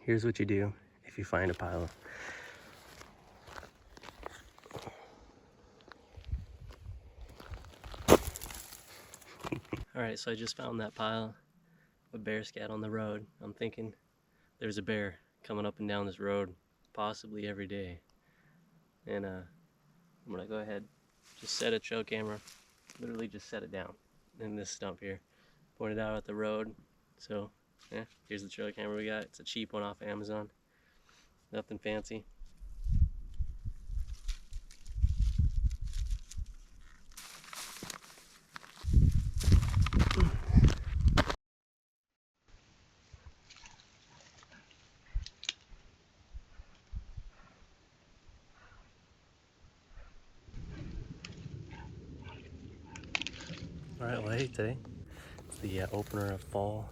here's what you do if you find a pile. Alright, so I just found that pile of bear scat on the road. I'm thinking there's a bear coming up and down this road possibly every day. And I'm gonna go ahead, just set a trail camera, literally just set it down in this stump here. Point it out at the road. So yeah, here's the trail camera we got. It's a cheap one off Amazon. Nothing fancy. Alright, well hey, today it's the opener of fall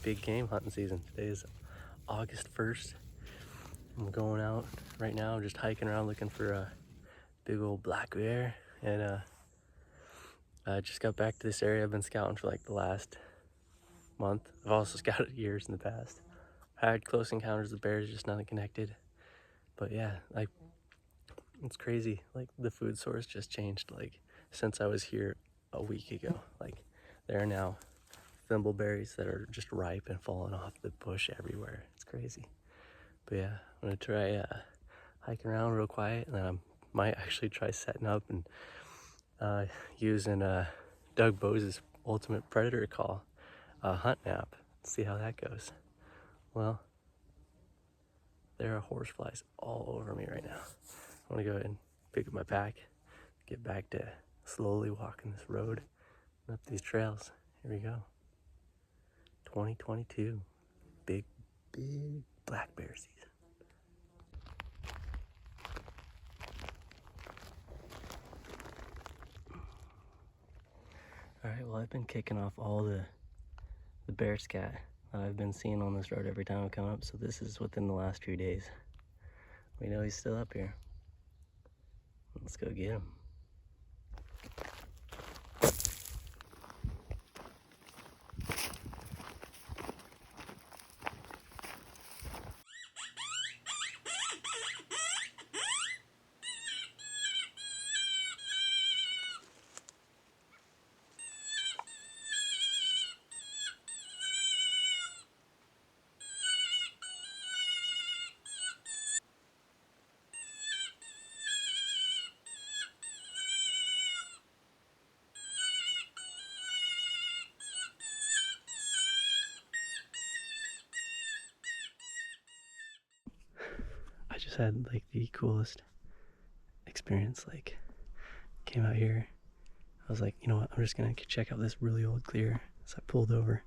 big game hunting season. Today is August 1st. I'm going out right now, just hiking around looking for a big old black bear. And I just got back to this area. I've been scouting for like the last month. I've also scouted years in the past. I had close encounters with bears, just nothing connected. But yeah, like, it's crazy. Like, the food source just changed, like, since I was here a week ago. Like, there are now thimbleberries that are just ripe and falling off the bush everywhere. It's crazy. But yeah, I'm gonna try hiking around real quiet, and then I might actually try setting up and using Doug Bose's Ultimate Predator Call hunt app. See how that goes. Well, there are horseflies all over me right now. I'm gonna go ahead and pick up my pack, get back to slowly walking this road and up these trails. Here we go. 2022, big black bear season. Alright, well, I've been kicking off all the bear scat that I've been seeing on this road every time I come up, so this is within the last few days. We know he's still up here. Let's go get him. I just had like the coolest experience. Like, came out here, I was like, you know what, I'm just gonna check out this really old clear. So I pulled over,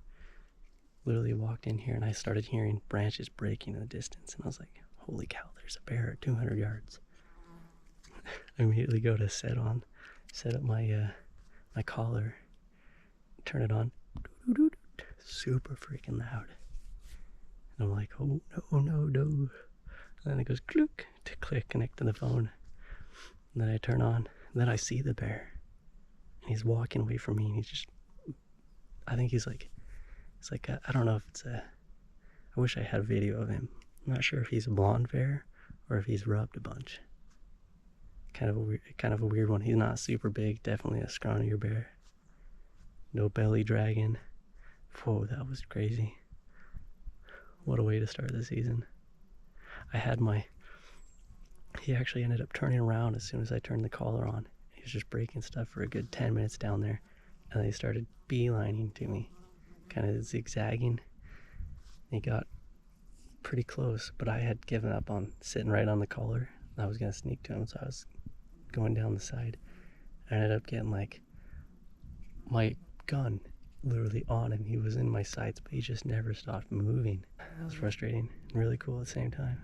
literally walked in here, and I started hearing branches breaking in the distance, and I was like, holy cow, there's a bear at 200 yards. I immediately go to set up my my collar, turn it on, super freaking loud. And I'm like, oh no. And then it goes click to click, connect to the phone. And then I turn on, and then I see the bear. And he's walking away from me, and he's just, I think he's like, it's like, I don't know if it's I wish I had a video of him. I'm not sure if he's a blonde bear or if he's rubbed a bunch. Kind of a weird one. He's not super big, definitely a scrawnier bear. No belly dragging. Whoa, that was crazy. What a way to start the season. He actually ended up turning around as soon as I turned the collar on. He was just breaking stuff for a good 10 minutes down there. And then he started beelining to me, kind of zigzagging. He got pretty close, but I had given up on sitting right on the collar. I was gonna sneak to him, so I was going down the side. I ended up getting like my gun literally on him. He was in my sights, but he just never stopped moving. That was frustrating and really cool at the same time.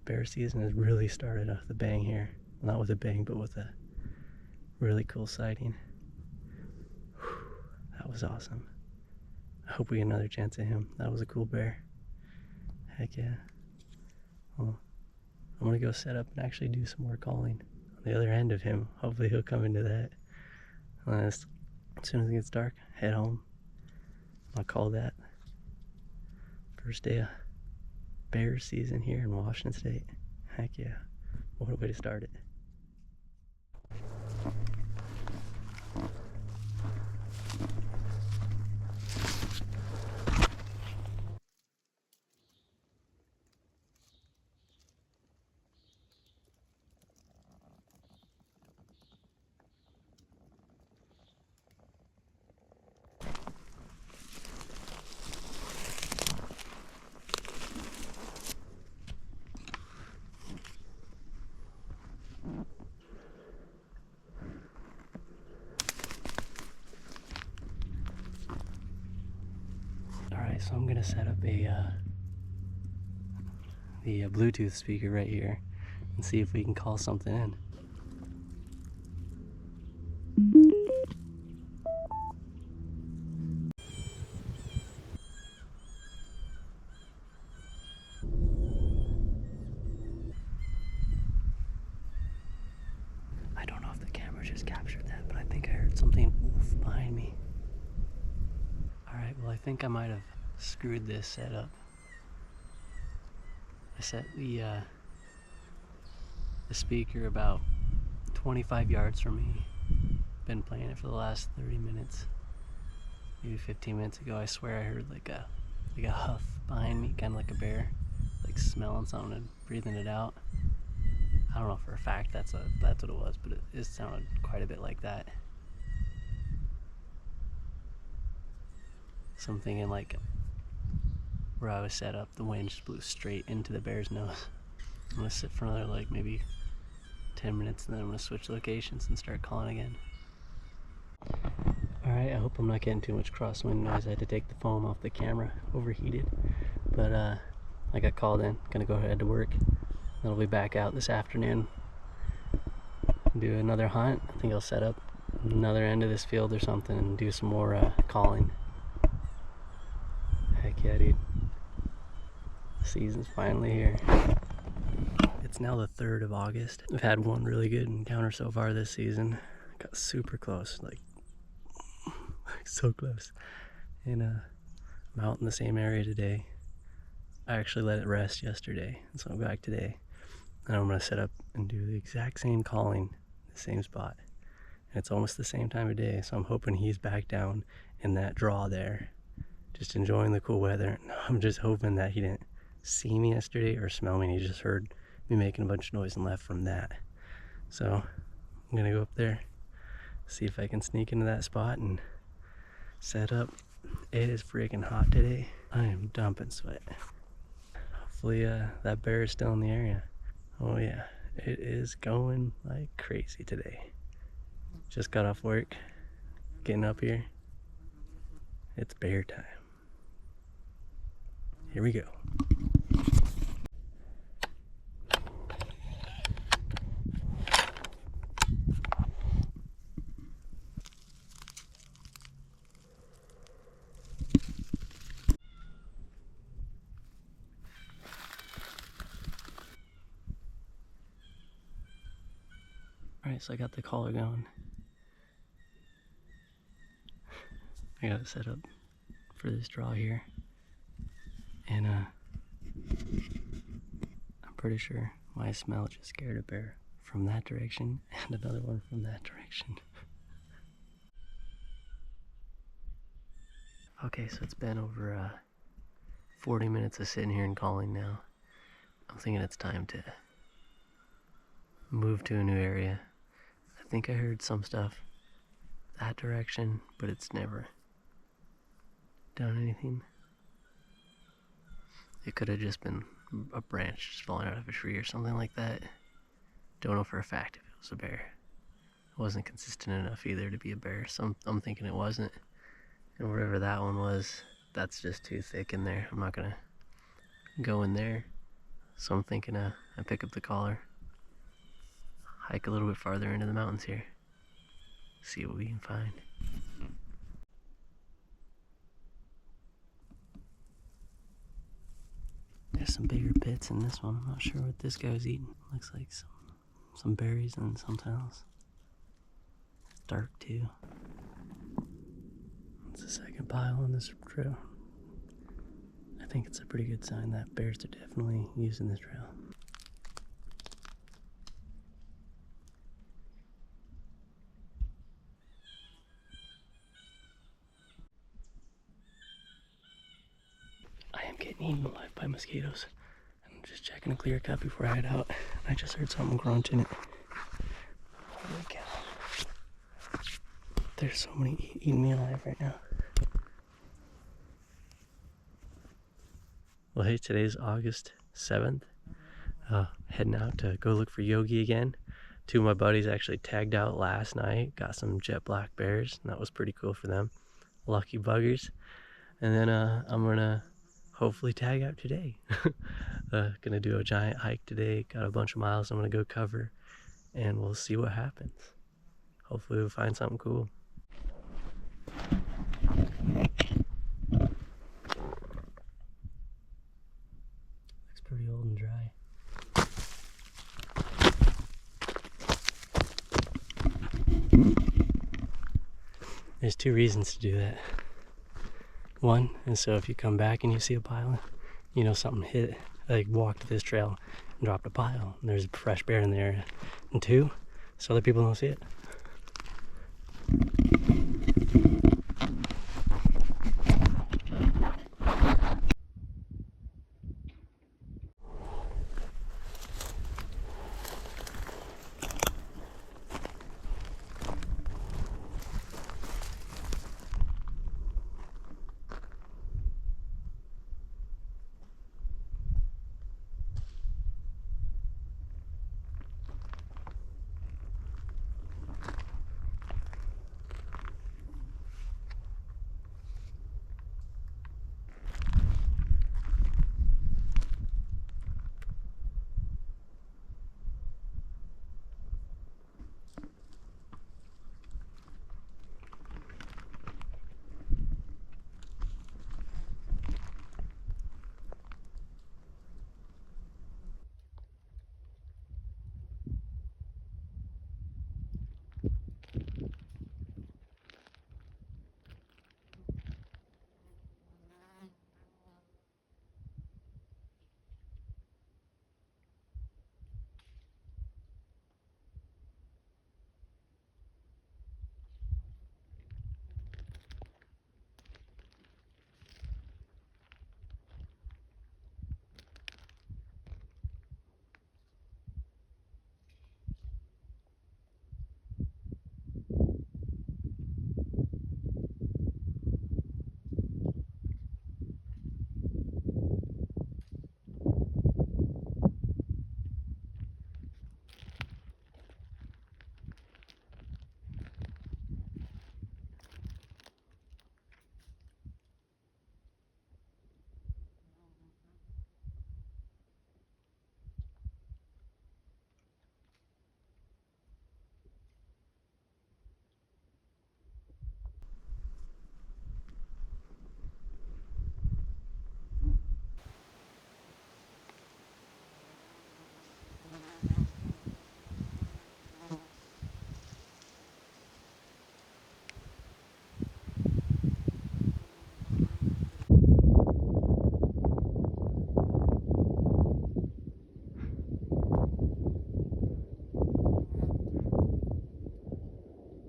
Bear season has really started off the bang here. Not with a bang, but with a really cool sighting. That was awesome. I hope we get another chance at him. That was a cool bear. Heck yeah. Well, I'm gonna go set up and actually do some more calling on the other end of him. Hopefully he'll come into that. As soon as it gets dark, head home. I'll call that first day of bear season here in Washington State. Heck yeah. What a way to start it. Alright, so I'm gonna set up the Bluetooth speaker right here and see if we can call something in. I don't know if the camera just captured that, but I think I heard something woof behind me. Alright, well I think I might have screwed this setup. I set the speaker about 25 yards from me. Been playing it for the last 30 minutes. Maybe 15 minutes ago, I swear I heard like a huff behind me, kind of like a bear, like smelling something and breathing it out. I don't know for a fact that's what it was, but it sounded quite a bit like that. So I'm thinking like where I was set up, the wind just blew straight into the bear's nose. I'm gonna sit for another like maybe 10 minutes and then I'm gonna switch locations and start calling again. Alright, I hope I'm not getting too much crosswind noise. I had to take the foam off the camera, overheated. But I got called in, gonna go ahead to work. Then I'll be back out this afternoon. Do another hunt. I think I'll set up another end of this field or something and do some more calling. Heck yeah, dude. The season's finally here. It's now the 3rd of August. I've had one really good encounter so far this season. Got super close, like so close. And I'm out in the same area today. I actually let it rest yesterday, and so I'm back today. And I'm gonna set up and do the exact same calling, the same spot. And it's almost the same time of day, so I'm hoping he's back down in that draw there, just enjoying the cool weather. I'm just hoping that he didn't see me yesterday or smell me and he just heard me making a bunch of noise and left from that. So I'm gonna go up there, see if I can sneak into that spot and set up. It is freaking hot today. I am dumping sweat. Hopefully that bear is still in the area. Oh yeah, it is going like crazy today. Just got off work, getting up here. It's bear time. Here we go. Alright, so I got the collar going. I got it set up for this draw here. And I'm pretty sure my smell just scared a bear from that direction and another one from that direction. Okay, so it's been over 40 minutes of sitting here and calling now. I'm thinking it's time to move to a new area. I think I heard some stuff that direction, but it's never done anything. It could have just been a branch just falling out of a tree or something like that. Don't know for a fact if it was a bear. It wasn't consistent enough either to be a bear, so I'm thinking it wasn't. And wherever that one was, that's just too thick in there. I'm not gonna go in there. So I'm thinking I pick up the collar, hike a little bit farther into the mountains here, see what we can find. There's some bigger pits in this one. I'm not sure what this guy was eating. Looks like some berries and something else. It's dark too. It's the second pile on this trail. I think it's a pretty good sign that bears are definitely using this trail. I am getting eaten alive by mosquitoes. I'm just checking a clear cut before I head out. I just heard something grunt in it. Holy cow. There's so many eating me alive right now. Well, hey, today's August 7th. Heading out to go look for Yogi again. Two of my buddies actually tagged out last night, got some jet black bears, and that was pretty cool for them. Lucky buggers. And then I'm gonna hopefully tag out today. Gonna do a giant hike today, got a bunch of miles I'm gonna go cover, and we'll see what happens. Hopefully we'll find something cool. Looks pretty old and dry. There's two reasons to do that. One is so if you come back and you see a pile, you know something hit, like walked this trail and dropped a pile, and there's a fresh bear in the area. And two, so other people don't see it.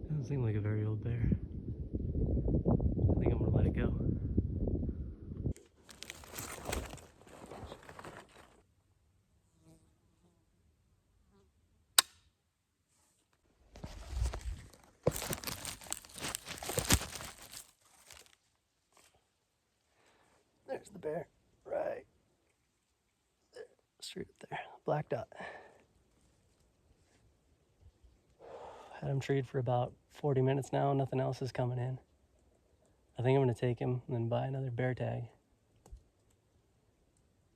Doesn't seem like a very old bear. I think I'm gonna let it go. There's the bear, right there, straight up there, black dot. Had him treed for about 40 minutes now, nothing else is coming in. I think I'm gonna take him and then buy another bear tag.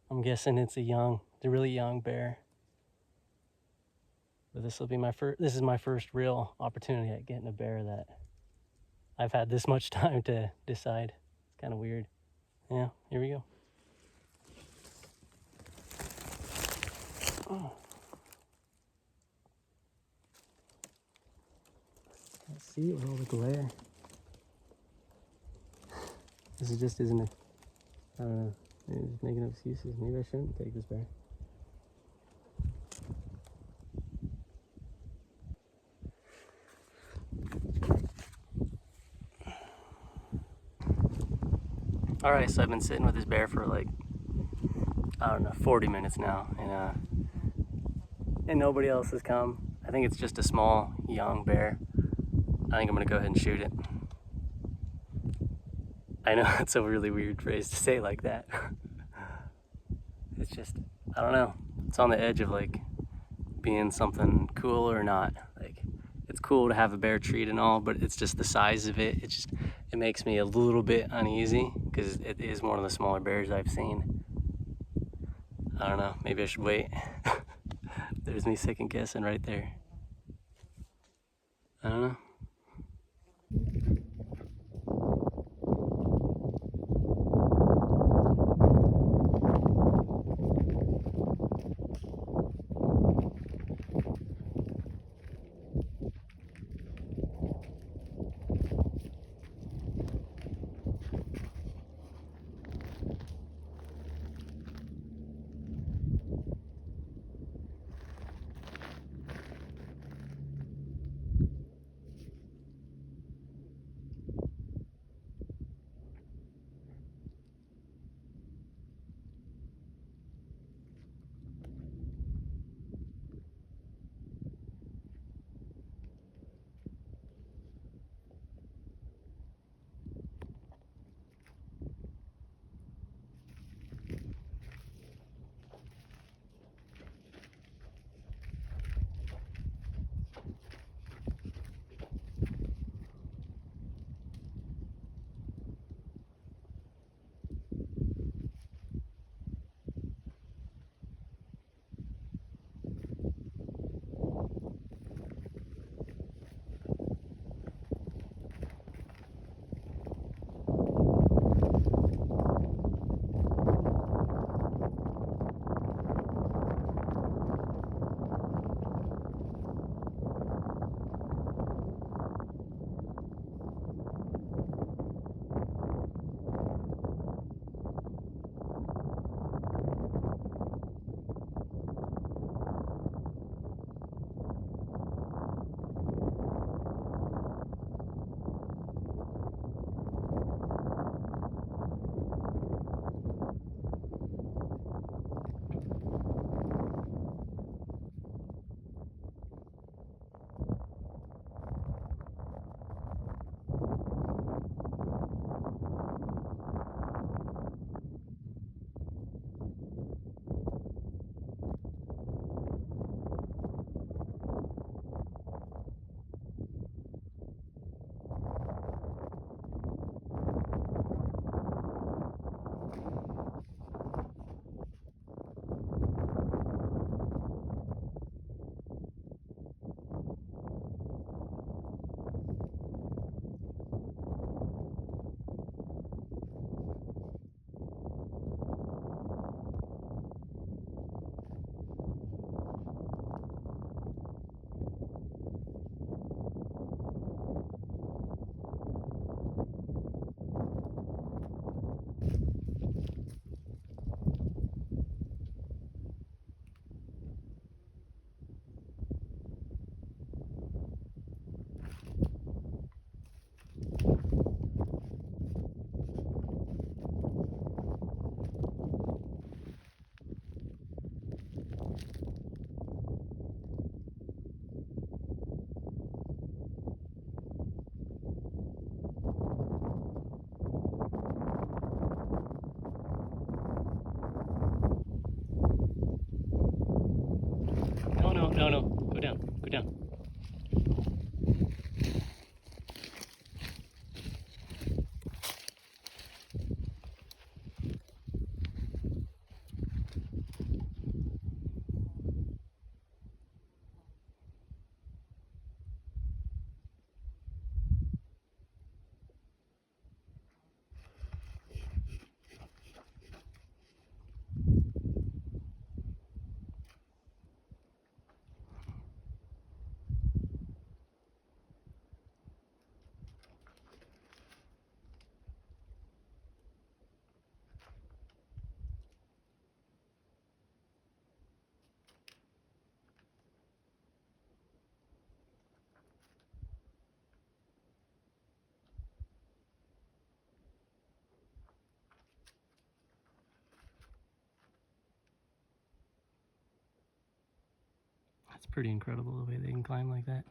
I'm guessing it's a really young bear. But this is my first real opportunity at getting a bear that I've had this much time to decide. It's kind of weird. Yeah, here we go. Oh. Can't see it with all the glare. This just isn't a, I don't know. Maybe just making excuses. Maybe I shouldn't take this bear. Alright, so I've been sitting with this bear for like, I don't know, 40 minutes now, and nobody else has come. I think it's just a small, young bear. I think I'm gonna go ahead and shoot it. I know it's a really weird phrase to say like that. It's just, I don't know. It's on the edge of like being something cool or not. Like, it's cool to have a bear treat and all, but it's just the size of it. It makes me a little bit uneasy because it is one of the smaller bears I've seen. I don't know. Maybe I should wait. There's me second guessing right there. I don't know. No, go down, go down. That's pretty incredible the way they can climb like that.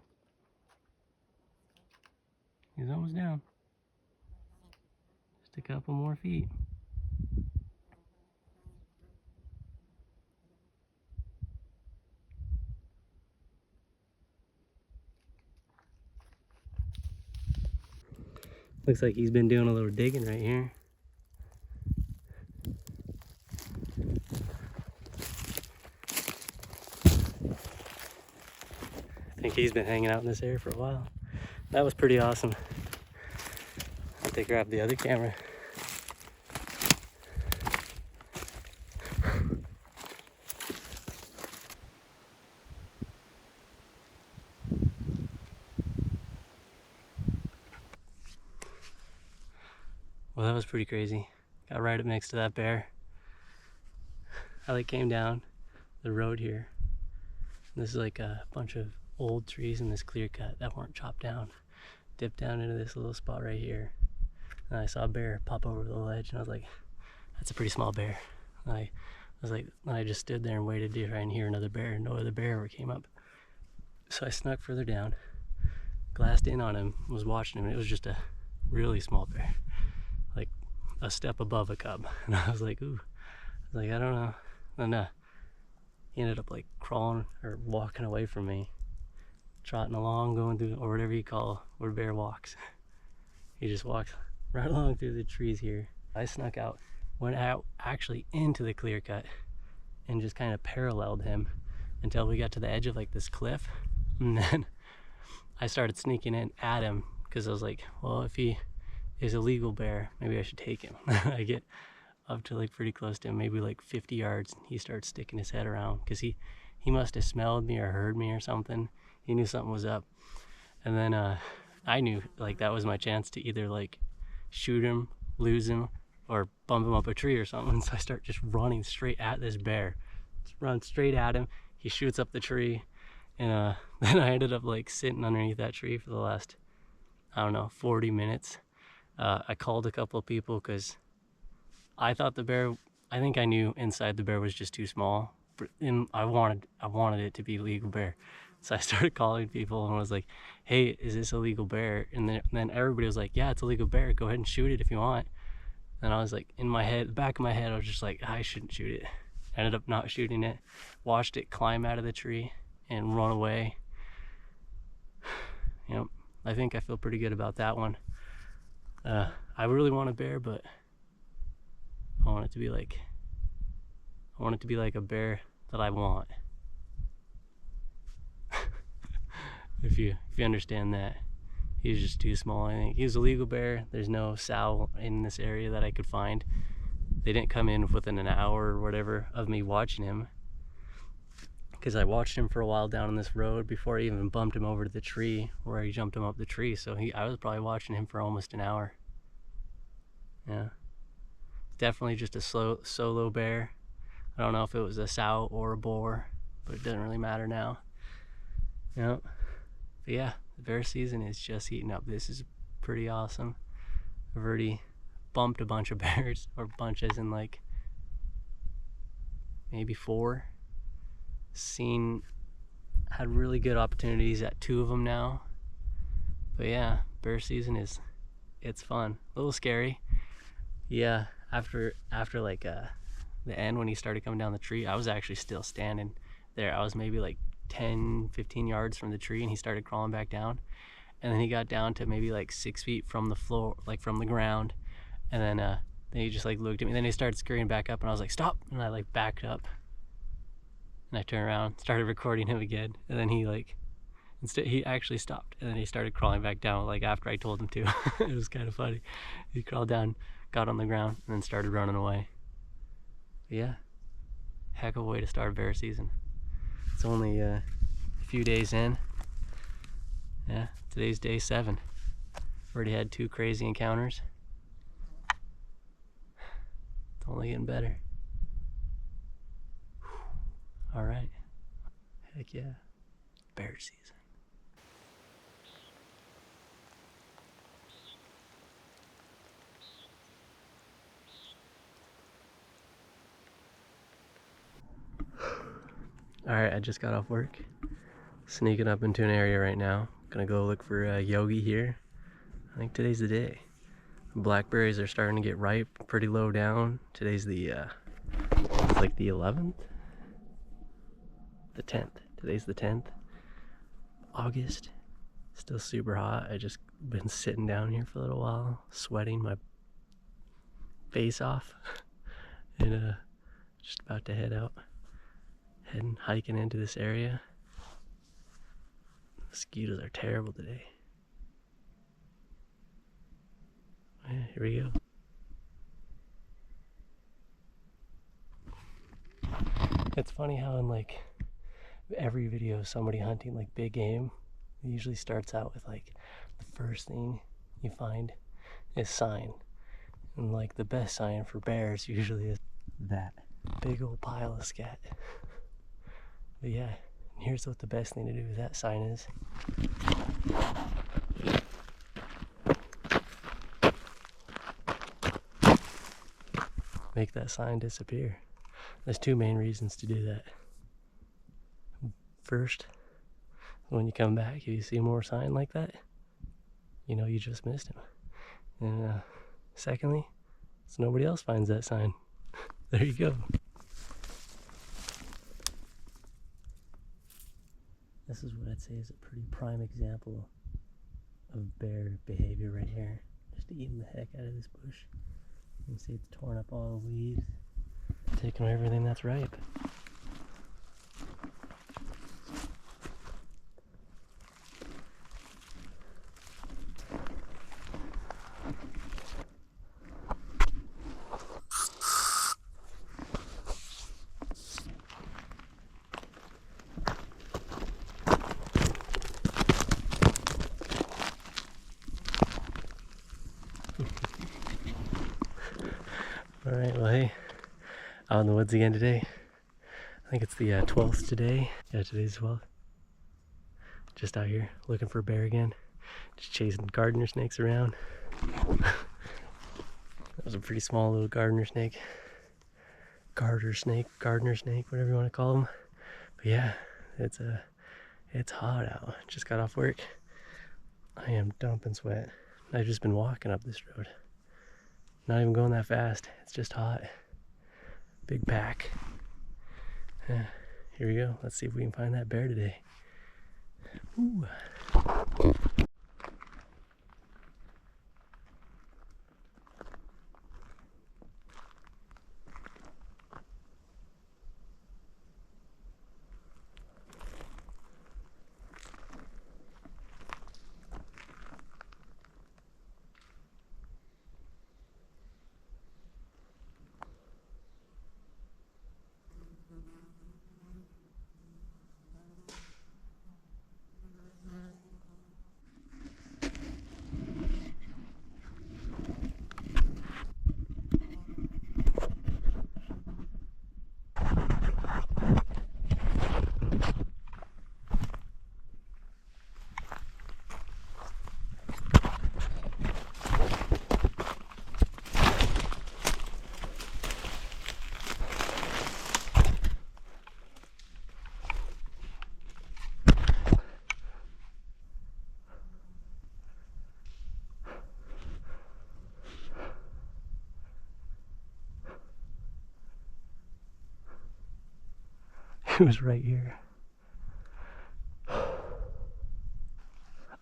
He's almost down. Just a couple more feet. Looks like he's been doing a little digging right here. I think he's been hanging out in this area for a while. That was pretty awesome. I'll have to grab the other camera. Well, that was pretty crazy. Got right up next to that bear. I like came down the road here. This is like a bunch of old trees in this clear cut that weren't chopped down. Dipped down into this little spot right here. And I saw a bear pop over the ledge and I was like, that's a pretty small bear. And I was like, I just stood there and waited to try and hear another bear. No other bear ever came up. So I snuck further down, glassed in on him, was watching him, and it was just a really small bear. Like a step above a cub. And I was like, ooh. I was like, I don't know. And he ended up like crawling or walking away from me. Trotting along, going through, or whatever you call where a bear walks. He just walks right along through the trees here. I snuck out, went out actually into the clear cut and just kind of paralleled him until we got to the edge of like this cliff. And then I started sneaking in at him because I was like, well, if he is a legal bear, maybe I should take him. I get up to like pretty close to him, maybe like 50 yards. He starts sticking his head around because he must have smelled me or heard me or something. He knew something was up. And then I knew like that was my chance to either like shoot him, lose him, or bump him up a tree or something. So I start just running straight at this bear. Just run straight at him. He shoots up the tree. And then I ended up like sitting underneath that tree for the last, I don't know, 40 minutes. I called a couple of people because I thought the bear, I think I knew inside the bear was just too small. And I wanted it to be a legal bear. So I started calling people and was like, hey, is this a legal bear? And then everybody was like, yeah, it's a legal bear. Go ahead and shoot it if you want. And I was like, in my head, the back of my head, I was just like, I shouldn't shoot it. I ended up not shooting it. Watched it climb out of the tree and run away. You know, I think I feel pretty good about that one. I really want a bear, but I want it to be like a bear that I want. If you understand that. He's just too small, I think. He was a legal bear. There's no sow in this area that I could find. They didn't come in within an hour or whatever of me watching him, because I watched him for a while down on this road before I even bumped him over to the tree where I jumped him up the tree. So I was probably watching him for almost an hour. Yeah. Definitely just a solo bear. I don't know if it was a sow or a boar, but it doesn't really matter now. Yeah. But yeah, the bear season is just heating up. This is pretty awesome. I've already bumped a bunch of bears, or bunch as in like maybe 4. Had really good opportunities at 2 of them now. But yeah, bear season it's fun. A little scary. Yeah, after like the end when he started coming down the tree, I was actually still standing there. I was maybe like 10-15 yards from the tree and he started crawling back down, and then he got down to maybe like 6 feet from the floor, like from the ground, and then he just like looked at me, then he started scurrying back up and I was like, stop, and I like backed up and I turned around, started recording him again, and then he actually stopped, and then he started crawling back down like after I told him to. It was kind of funny. He crawled down, got on the ground, and then started running away. But yeah, heck of a way to start bear season. It's only a few days in. Yeah, today's day 7. Already had 2 crazy encounters. It's only getting better. All right. Heck yeah. Bear season. All right, I just got off work. Sneaking up into an area right now. Gonna go look for Yogi here. I think today's the day. Blackberries are starting to get ripe, pretty low down. Today's the, it's like the 11th? The 10th. Today's the 10th. August. Still super hot. I just been sitting down here for a little while, sweating my face off. And just about to head out. Heading, hiking into this area. Mosquitoes are terrible today. Yeah, here we go. It's funny how in like every video of somebody hunting like big game, it usually starts out with like the first thing you find is sign. And like the best sign for bears usually is that big old pile of scat. But yeah, here's what the best thing to do with that sign is. Make that sign disappear. There's two main reasons to do that. First, when you come back, if you see more sign like that, you know you just missed him. And secondly, so nobody else finds that sign. There you go. This is what I'd say is a pretty prime example of bear behavior right here. Just eating the heck out of this bush. You can see it's torn up all the leaves, taking away everything that's ripe. Alright, well hey, out in the woods again today. I think it's the 12th today. Yeah, today's 12th. Just out here looking for a bear again. Just chasing gardener snakes around. That was a pretty small little gardener snake. Garter snake, gardener snake, whatever you want to call them. But yeah, it's hot out. Just got off work. I am dumping sweat. I've just been walking up this road. Not even going that fast. It's just hot. Big pack. Here we go. Let's see if we can find that bear today. Ooh. It was right here. Oh,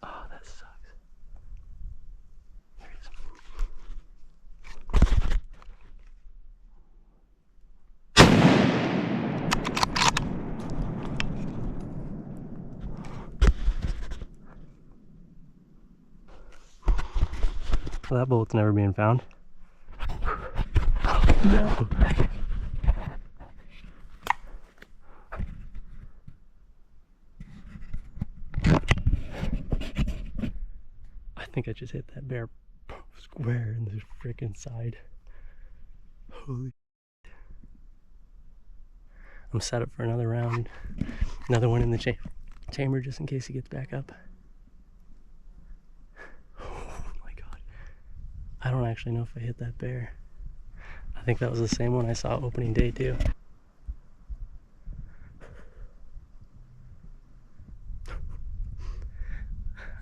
that sucks. There he is. Well, that bullet's never being found. No. I think I just hit that bear square in the freaking side. Holy. I'm set up for another round. Another one in the chamber just in case he gets back up. Oh my god. I don't actually know if I hit that bear. I think that was the same one I saw opening day too.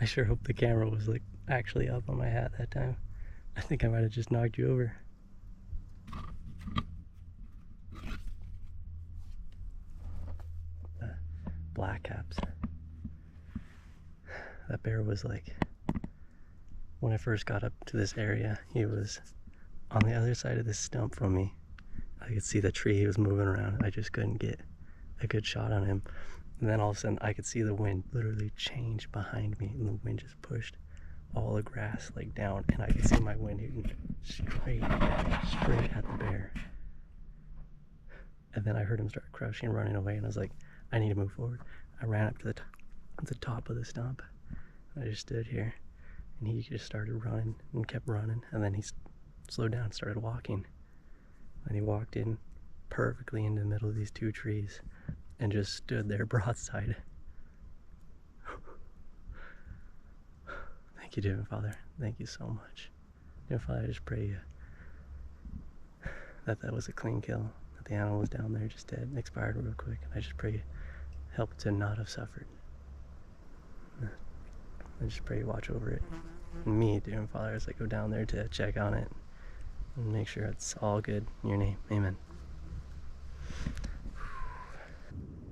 I sure hope the camera was like actually up on my hat that time. I think I might have just knocked you over. Black caps. That bear was like, when I first got up to this area, he was on the other side of this stump from me. I could see the tree he was moving around. I just couldn't get a good shot on him. And then all of a sudden I could see the wind literally change behind me, and the wind just pushed all the grass like down, and I could see my wind hitting straight at the bear. And then I heard him start crouching and running away, and I was like, I need to move forward. I ran up to the top of the stump. I just stood here, and he just started running and kept running, and then he slowed down and started walking. And he walked in perfectly into the middle of these two trees and just stood there broadside. Thank you, dear Father. Thank you so much. Dear Father, I just pray that was a clean kill, that the animal was down there just dead, expired real quick. And I just pray help to not have suffered. I just pray you watch over it. And me, dear Father, as I go down there to check on it and make sure it's all good. In your name, amen.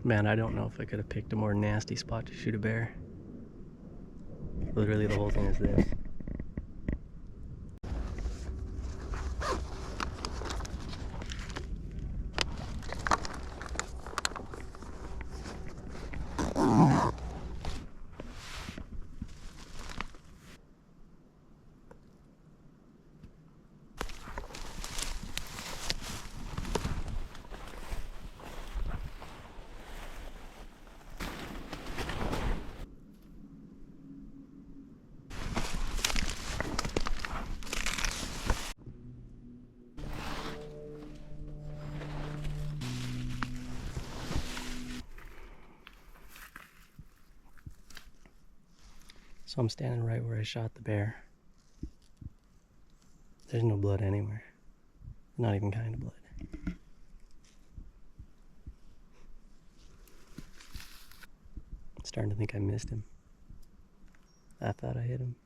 Man, I don't know if I could have picked a more nasty spot to shoot a bear. Literally the whole thing is this. So I'm standing right where I shot the bear. There's no blood anywhere. Not even kind of blood. I'm starting to think I missed him. I thought I hit him.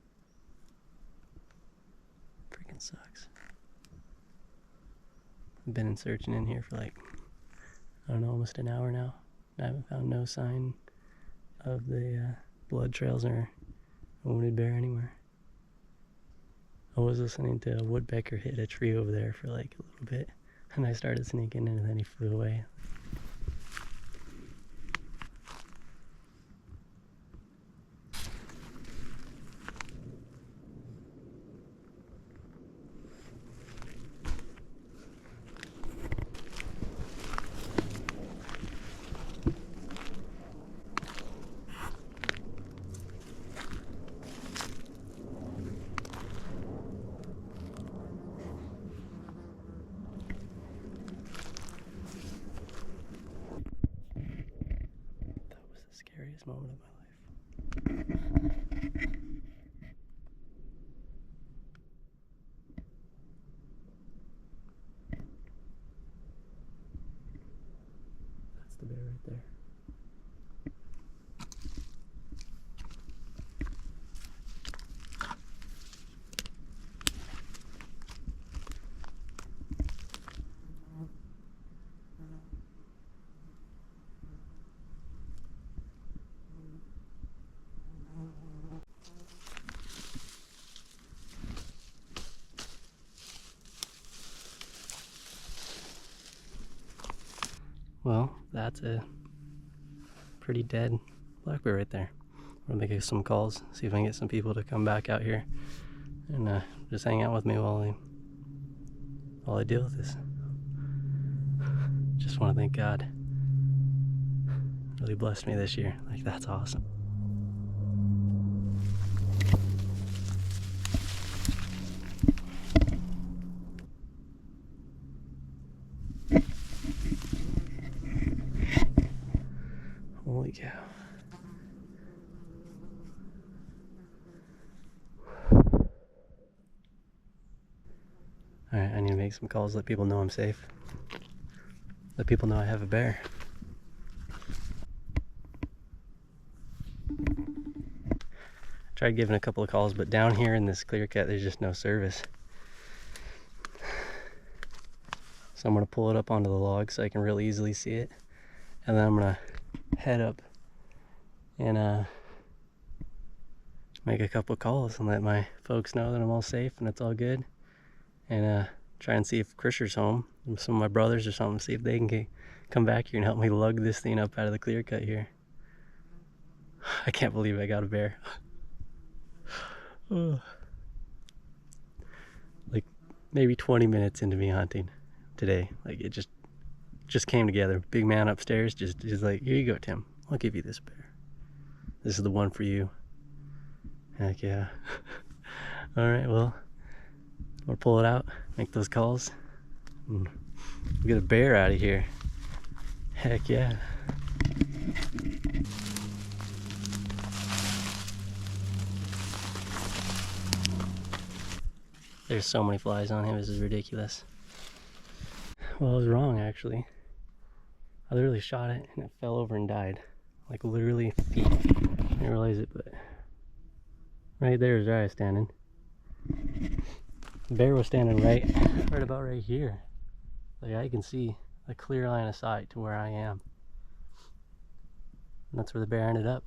Freaking sucks. I've been searching in here for like, I don't know, almost an hour now. I haven't found no sign of the blood trails or a wounded bear anywhere. I was listening to a woodpecker hit a tree over there for like a little bit, and I started sneaking in, and then he flew away. Scariest moment of my life. That's the bear right there. Well, that's a pretty dead black bear right there. I'm gonna make some calls, see if I can get some people to come back out here and just hang out with me while I deal with this. Just want to thank God. Really blessed me this year. Like, that's awesome. Holy cow. Alright, I need to make some calls, let people know I'm safe. Let people know I have a bear. Tried giving a couple of calls, but down here in this clear cut, there's just no service. So I'm gonna pull it up onto the log so I can real easily see it. And then I'm gonna head up and make a couple of calls and let my folks know that I'm all safe and it's all good. And try and see if Krisher's home, some of my brothers or something, see if they can come back here and help me lug this thing up out of the clear cut here. I can't believe I got a bear. Oh. Like maybe 20 minutes into me hunting today, like it just came together. Big man upstairs just like, here you go, Tim, I'll give you this bear. This is the one for you. Heck yeah. All right, well, we'll pull it out, make those calls, and we'll get a bear out of here. Heck yeah. There's so many flies on him, this is ridiculous. Well, I was wrong, actually. I literally shot it and it fell over and died. Like literally feet. I didn't realize it, but right there is where I was standing. The bear was standing right about right here. Like I can see a clear line of sight to where I am. And that's where the bear ended up.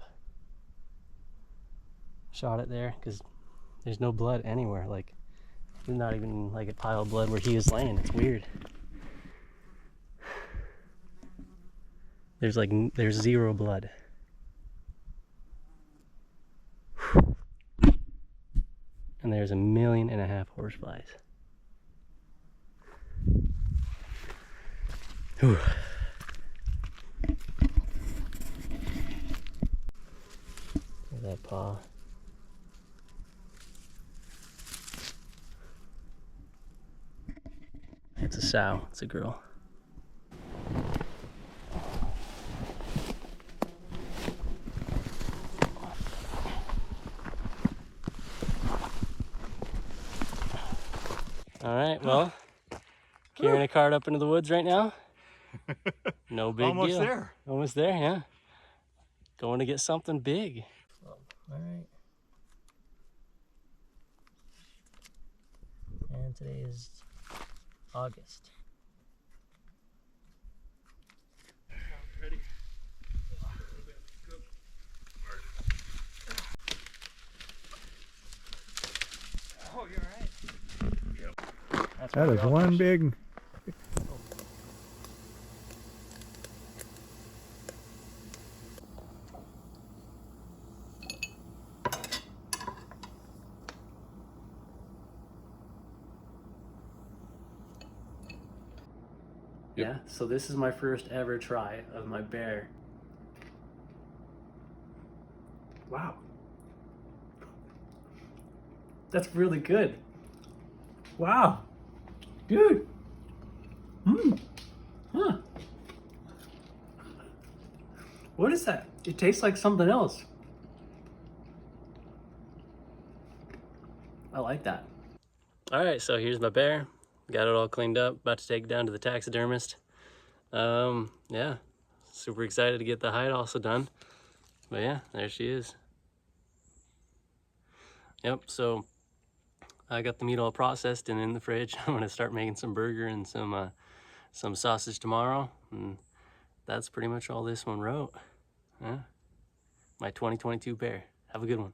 Shot it there because there's no blood anywhere. Like there's not even like a pile of blood where he was laying. It's weird. There's zero blood. And there's 1.5 million horseflies. Whew. Look at that paw. It's a sow, it's a girl. All right, well, carrying a cart up into the woods right now. No big Almost deal. there. Almost there, yeah. Going to get something big. All right. And today is August. Ready? Oh, you're right. That is one big. Yeah, so this is my first ever try of my bear. Wow. That's really good. Wow. Dude. Huh. What is that? It tastes like something else. I like that. All right, so here's my bear. Got it all cleaned up, about to take it down to the taxidermist. Yeah, super excited to get the hide also done. But yeah, there she is. Yep, so I got the meat all processed and in the fridge. I'm gonna start making some burger and some sausage tomorrow. And that's pretty much all this one wrote. Yeah. My 2022 bear. Have a good one.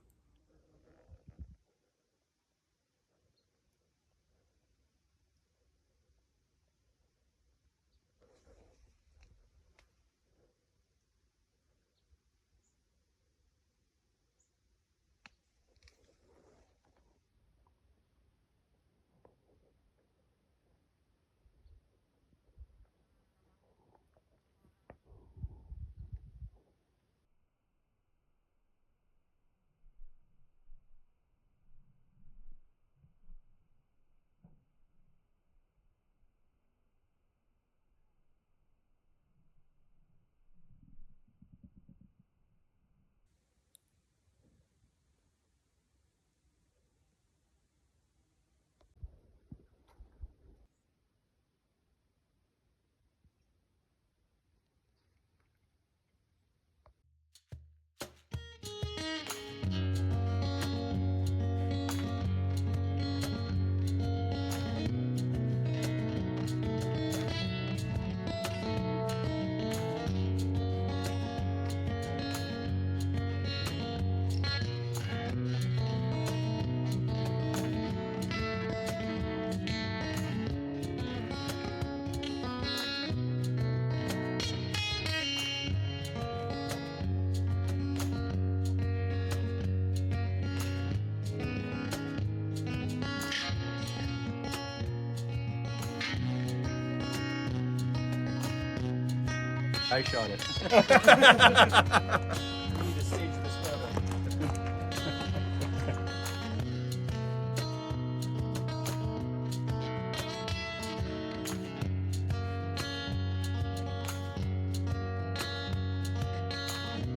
I shot it.